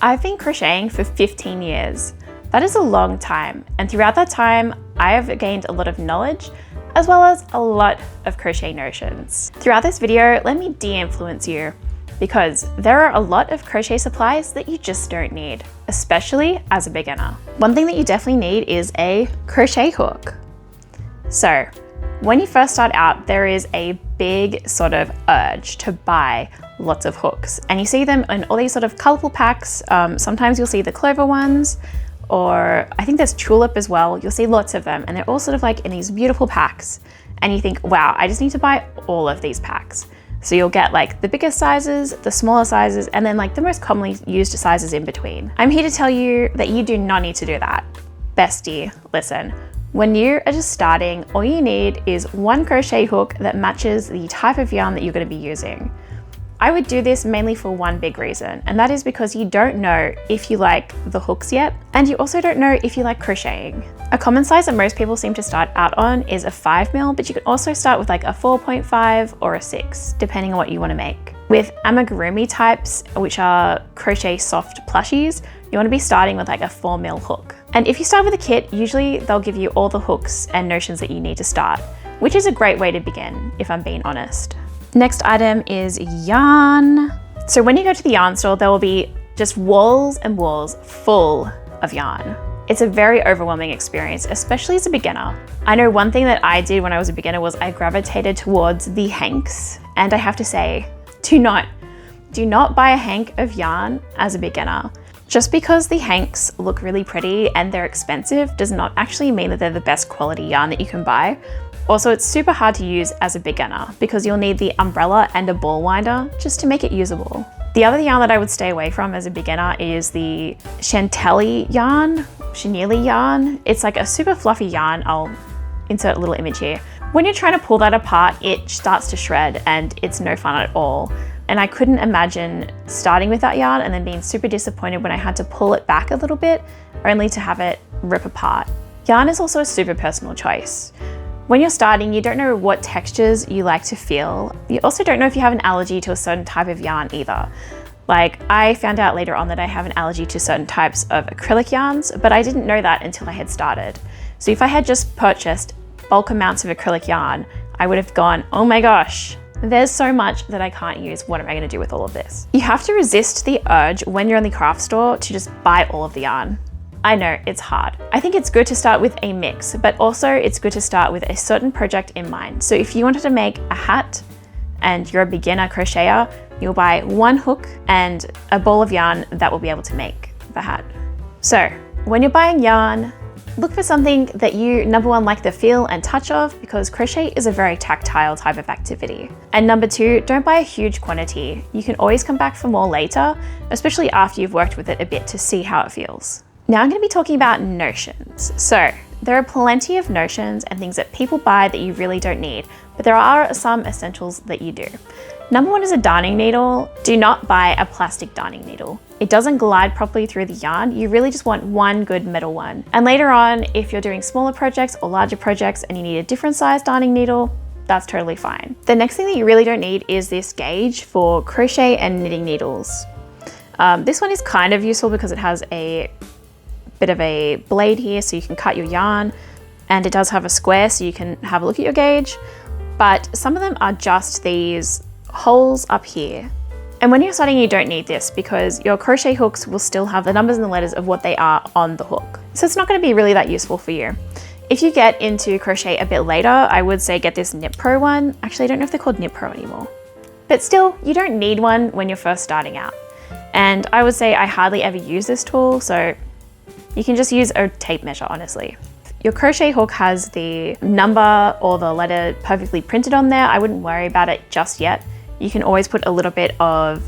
I've been crocheting for 15 years. That is a long time, and throughout that time, I have gained a lot of knowledge as well as a lot of crochet notions. Throughout this video, let me de-influence you because there are a lot of crochet supplies that you just don't need, especially as a beginner. One thing that you definitely need is a crochet hook. So, when you first start out, there is a big sort of urge to buy lots of hooks, and you see them in all these sort of colorful packs. Sometimes you'll see the clover ones, or I think there's tulip as well. You'll see lots of them, and they're all sort of like in these beautiful packs, and you think, wow, I just need to buy all of these packs. So you'll get like the biggest sizes, the smaller sizes, and then like the most commonly used sizes in between. I'm here to tell you that you do not need to do that. Bestie, listen. When you are just starting, all you need is one crochet hook that matches the type of yarn that you're going to be using. I would do this mainly for one big reason, and that is because you don't know if you like the hooks yet, and you also don't know if you like crocheting. A common size that most people seem to start out on is a 5mm, but you can also start with like a 4.5 or a 6, depending on what you want to make. With amigurumi types, which are crochet soft plushies, you want to be starting with like a 4mm hook. And if you start with a kit, usually they'll give you all the hooks and notions that you need to start, which is a great way to begin, if I'm being honest. Next item is yarn. So when you go to the yarn store, there will be just walls and walls full of yarn. It's a very overwhelming experience, especially as a beginner. I know one thing that I did when I was a beginner was I gravitated towards the hanks, and I have to say, do not buy a hank of yarn as a beginner. Just because the hanks look really pretty and they're expensive does not actually mean that they're the best quality yarn that you can buy. Also, it's super hard to use as a beginner because you'll need the umbrella and a ball winder just to make it usable. The other yarn that I would stay away from as a beginner is the chantilly yarn. It's like a super fluffy yarn. I'll insert a little image here. When you're trying to pull that apart, it starts to shred and it's no fun at all. And I couldn't imagine starting with that yarn and then being super disappointed when I had to pull it back a little bit, only to have it rip apart. Yarn is also a super personal choice. When you're starting, you don't know what textures you like to feel. You also don't know if you have an allergy to a certain type of yarn either. Like, I found out later on that I have an allergy to certain types of acrylic yarns, but I didn't know that until I had started. So if I had just purchased bulk amounts of acrylic yarn, I would have gone, oh my gosh, there's so much that I can't use. What am I going to do with all of this? You have to resist the urge when you're in the craft store to just buy all of the yarn. I know, it's hard. I think it's good to start with a mix, but also it's good to start with a certain project in mind. So if you wanted to make a hat and you're a beginner crocheter, you'll buy one hook and a ball of yarn that will be able to make the hat. So when you're buying yarn, look for something that you, number one, like the feel and touch of, because crochet is a very tactile type of activity. And number two, don't buy a huge quantity. You can always come back for more later, especially after you've worked with it a bit to see how it feels. Now I'm going to be talking about notions. So there are plenty of notions and things that people buy that you really don't need, but there are some essentials that you do. Number one is a darning needle. Do not buy a plastic darning needle. It doesn't glide properly through the yarn. You really just want one good metal one. And later on, if you're doing smaller projects or larger projects and you need a different size darning needle, that's totally fine. The next thing that you really don't need is this gauge for crochet and knitting needles. This one is kind of useful because it has a bit of a blade here so you can cut your yarn, and it does have a square so you can have a look at your gauge, but some of them are just these holes up here. And when you're starting, you don't need this because your crochet hooks will still have the numbers and the letters of what they are on the hook. So it's not going to be really that useful for you. If you get into crochet a bit later, I would say get this Knit Pro one. Actually, I don't know if they're called Knit Pro anymore. But still, you don't need one when you're first starting out. And I would say I hardly ever use this tool, so you can just use a tape measure, honestly. Your crochet hook has the number or the letter perfectly printed on there. I wouldn't worry about it just yet. You can always put a little bit of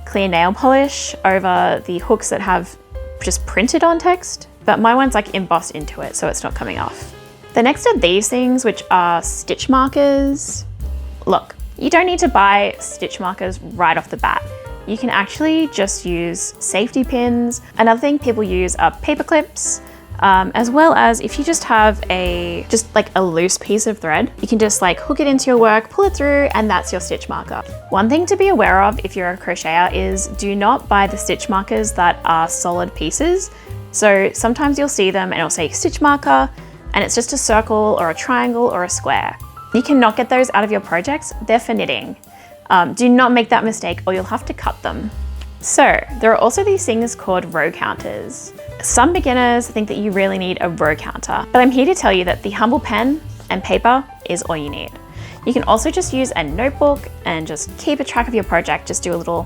clear nail polish over the hooks that have just printed on text, but my one's like embossed into it, so it's not coming off. The next are these things, which are stitch markers. Look, you don't need to buy stitch markers right off the bat. You can actually just use safety pins. Another thing people use are paper clips. as well as if you just have just like a loose piece of thread, you can just like hook it into your work, pull it through, and that's your stitch marker. One thing to be aware of if you're a crocheter is do not buy the stitch markers that are solid pieces. So sometimes you'll see them and it'll say stitch marker, and it's just a circle or a triangle or a square. You cannot get those out of your projects, they're for knitting. Do not make that mistake or you'll have to cut them. So there are also these things called row counters. Some beginners think that you really need a row counter, but I'm here to tell you that the humble pen and paper is all you need. You can also just use a notebook and just keep a track of your project. Just do a little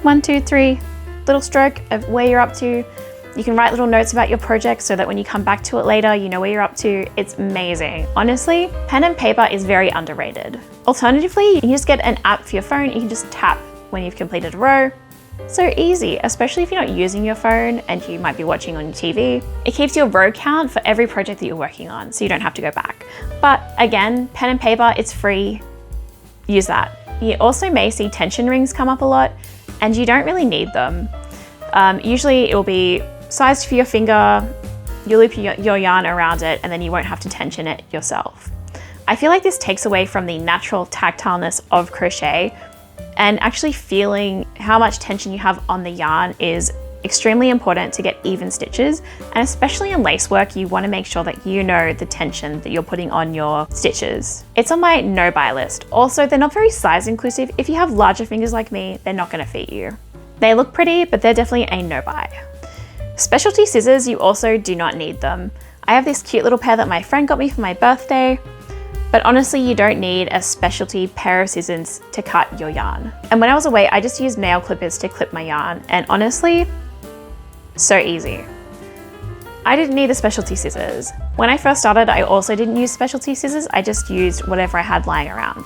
1, 2, 3 little stroke of where you're up to. You can write little notes about your project so that when you come back to it later, you know where you're up to. It's amazing. Honestly, pen and paper is very underrated. Alternatively, you can just get an app for your phone. You can just tap when you've completed a row. So easy, especially if you're not using your phone and you might be watching on your TV. It keeps your row count for every project that you're working on, so you don't have to go back. But again, pen and paper, it's free. Use that. You also may see tension rings come up a lot, and you don't really need them. Usually it will be sized for your finger, you loop your yarn around it, and then you won't have to tension it yourself. I feel like this takes away from the natural tactileness of crochet, and actually feeling how much tension you have on the yarn is extremely important to get even stitches. And especially in lace work, you want to make sure that you know the tension that you're putting on your stitches. It's on my no buy list. Also, they're not very size inclusive. If you have larger fingers like me, they're not going to fit you. They look pretty, but they're definitely a no buy. Specialty scissors, you also do not need them. I have this cute little pair that my friend got me for my birthday. But honestly, you don't need a specialty pair of scissors to cut your yarn. And when I was away, I just used nail clippers to clip my yarn. And honestly, so easy. I didn't need the specialty scissors. When I first started, I also didn't use specialty scissors. I just used whatever I had lying around.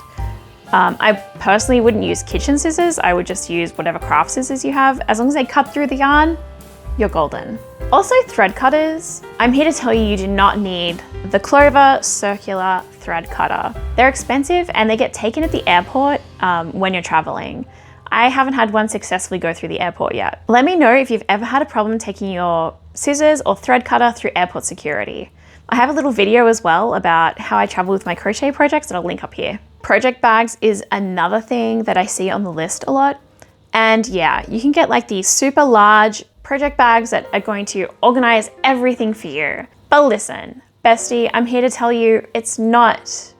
I personally wouldn't use kitchen scissors. I would just use whatever craft scissors you have. As long as they cut through the yarn, you're golden. Also, thread cutters. I'm here to tell you, you do not need the Clover circular thread cutter. They're expensive and they get taken at the airport when you're traveling. I haven't had one successfully go through the airport yet. Let me know if you've ever had a problem taking your scissors or thread cutter through airport security. I have a little video as well about how I travel with my crochet projects that I'll link up here. Project bags is another thing that I see on the list a lot. And yeah, you can get like these super large project bags that are going to organize everything for you. But listen, bestie, I'm here to tell you it's not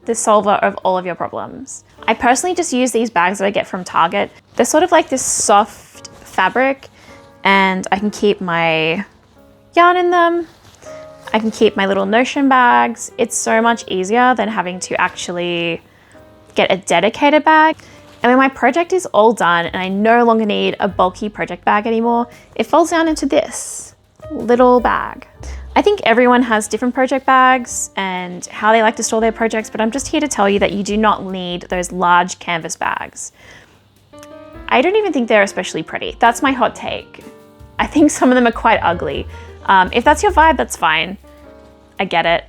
the solver of all of your problems. I personally just use these bags that I get from Target. They're sort of like this soft fabric, and I can keep my yarn in them. I can keep my little Notion bags. It's so much easier than having to actually get a dedicated bag. And when my project is all done and I no longer need a bulky project bag anymore, it folds down into this little bag. I think everyone has different project bags and how they like to store their projects, but I'm just here to tell you that you do not need those large canvas bags. I don't even think they're especially pretty. That's my hot take. I think some of them are quite ugly. If that's your vibe, that's fine. I get it.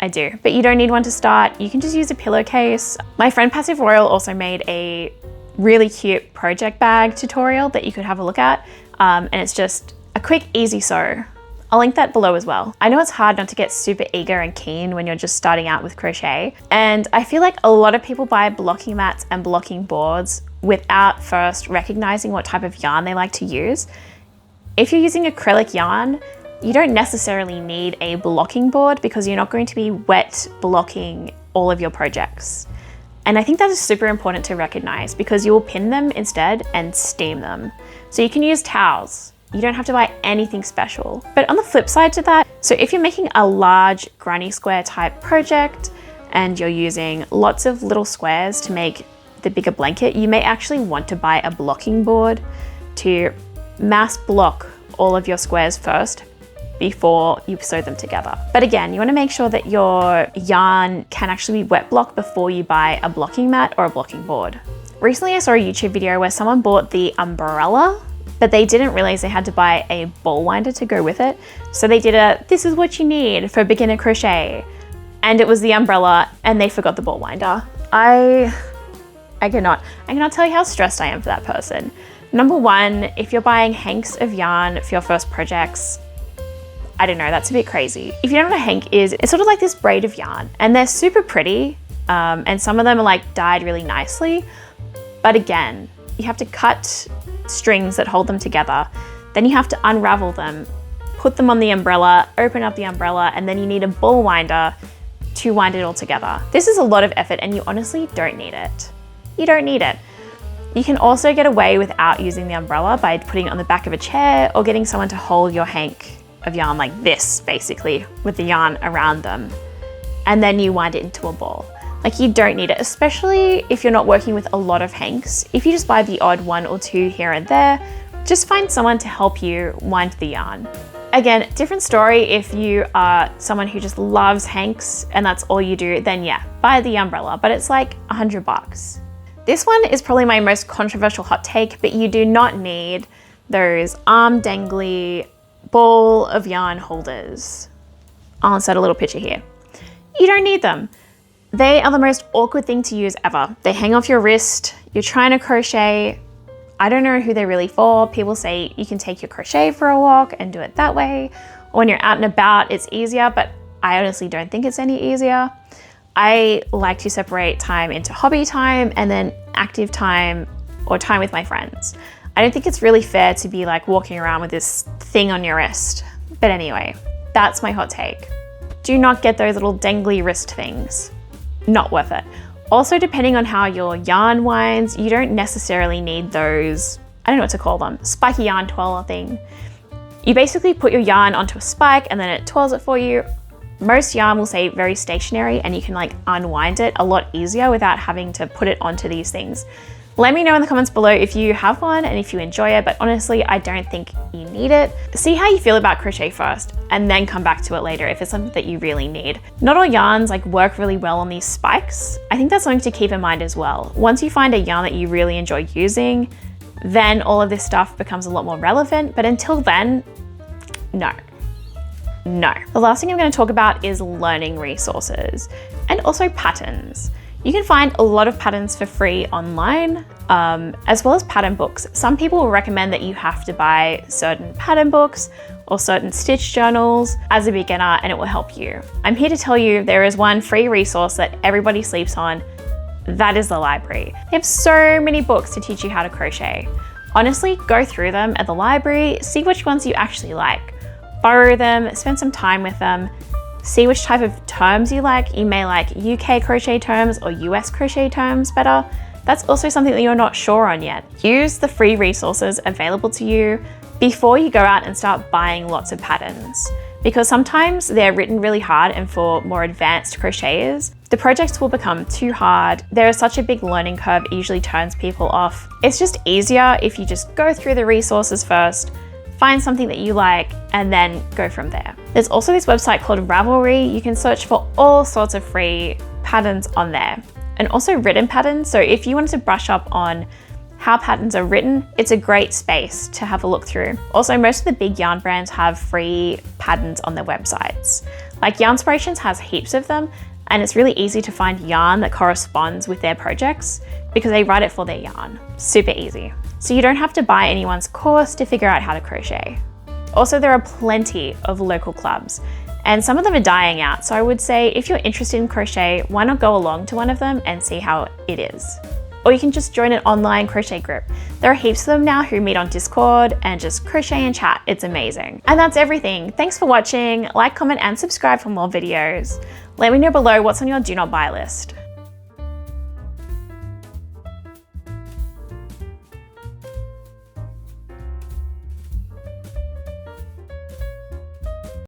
I do, but you don't need one to start. You can just use a pillowcase. My friend Passive Royal also made a really cute project bag tutorial that you could have a look at. And it's just a quick, easy sew. I'll link that below as well. I know it's hard not to get super eager and keen when you're just starting out with crochet. And I feel like a lot of people buy blocking mats and blocking boards without first recognizing what type of yarn they like to use. If you're using acrylic yarn, you don't necessarily need a blocking board because you're not going to be wet blocking all of your projects. And I think that is super important to recognize because you will pin them instead and steam them. So you can use towels. You don't have to buy anything special. But on the flip side to that, so if you're making a large granny square type project and you're using lots of little squares to make the bigger blanket, you may actually want to buy a blocking board to mass block all of your squares first before you sew them together. But again, you want to make sure that your yarn can actually be wet blocked before you buy a blocking mat or a blocking board. Recently I saw a YouTube video where someone bought the umbrella, but they didn't realize they had to buy a ball winder to go with it. So they did this is what you need for beginner crochet. And it was the umbrella and they forgot the ball winder. I cannot tell you how stressed I am for that person. Number one, if you're buying hanks of yarn for your first projects, I don't know, that's a bit crazy. If you don't know what a hank is, it's sort of like this braid of yarn, and they're super pretty, and some of them are like dyed really nicely. But again, you have to cut strings that hold them together. Then you have to unravel them, put them on the umbrella, open up the umbrella, and then you need a ball winder to wind it all together. This is a lot of effort, and you honestly don't need it. You don't need it. You can also get away without using the umbrella by putting it on the back of a chair or getting someone to hold your hank of yarn like this, basically, with the yarn around them. And then you wind it into a ball. Like, you don't need it, especially if you're not working with a lot of hanks. If you just buy the odd 1 or 2 here and there, just find someone to help you wind the yarn. Again, different story if you are someone who just loves hanks and that's all you do, then yeah, buy the umbrella, but it's like $100. This one is probably my most controversial hot take, but you do not need those arm dangly ball of yarn holders. I'll insert a little picture here. You don't need them. They are the most awkward thing to use ever. They hang off your wrist, you're trying to crochet. I don't know who they're really for. People say you can take your crochet for a walk and do it that way. Or when you're out and about, it's easier, but I honestly don't think it's any easier. I like to separate time into hobby time and then active time or time with my friends. I don't think it's really fair to be like walking around with this thing on your wrist. But anyway, that's my hot take. Do not get those little dangly wrist things. Not worth it. Also, depending on how your yarn winds, you don't necessarily need those, I don't know what to call them, spiky yarn twirler thing. You basically put your yarn onto a spike and then it twirls it for you. Most yarn will say very stationary and you can like unwind it a lot easier without having to put it onto these things. Let me know in the comments below if you have one and if you enjoy it, but honestly, I don't think you need it. See how you feel about crochet first and then come back to it later if it's something that you really need. Not all yarns like work really well on these spikes. I think that's something to keep in mind as well. Once you find a yarn that you really enjoy using, then all of this stuff becomes a lot more relevant, but until then, no. No. The last thing I'm going to talk about is learning resources and also patterns. You can find a lot of patterns for free online, as well as pattern books. Some people will recommend that you have to buy certain pattern books or certain stitch journals as a beginner and it will help you. I'm here to tell you there is one free resource that everybody sleeps on. That is the library. They have so many books to teach you how to crochet. Honestly, go through them at the library, see which ones you actually like. Borrow them, spend some time with them. See which type of terms you like. You may like UK crochet terms or US crochet terms better. That's also something that you're not sure on yet. Use the free resources available to you before you go out and start buying lots of patterns. Because sometimes they're written really hard and for more advanced crocheters, the projects will become too hard. There is such a big learning curve, it usually turns people off. It's just easier if you just go through the resources first, find something that you like, and then go from there. There's also this website called Ravelry. You can search for all sorts of free patterns on there, and also written patterns. So if you wanted to brush up on how patterns are written, it's a great space to have a look through. Also, most of the big yarn brands have free patterns on their websites. Like Yarnspirations has heaps of them, and it's really easy to find yarn that corresponds with their projects because they write it for their yarn. Super easy. So you don't have to buy anyone's course to figure out how to crochet. Also, there are plenty of local clubs and some of them are dying out. So I would say if you're interested in crochet, why not go along to one of them and see how it is? Or you can just join an online crochet group. There are heaps of them now who meet on Discord and just crochet and chat. It's amazing. And that's everything. Thanks for watching. Like, comment, and subscribe for more videos. Let me know below what's on your do not buy list.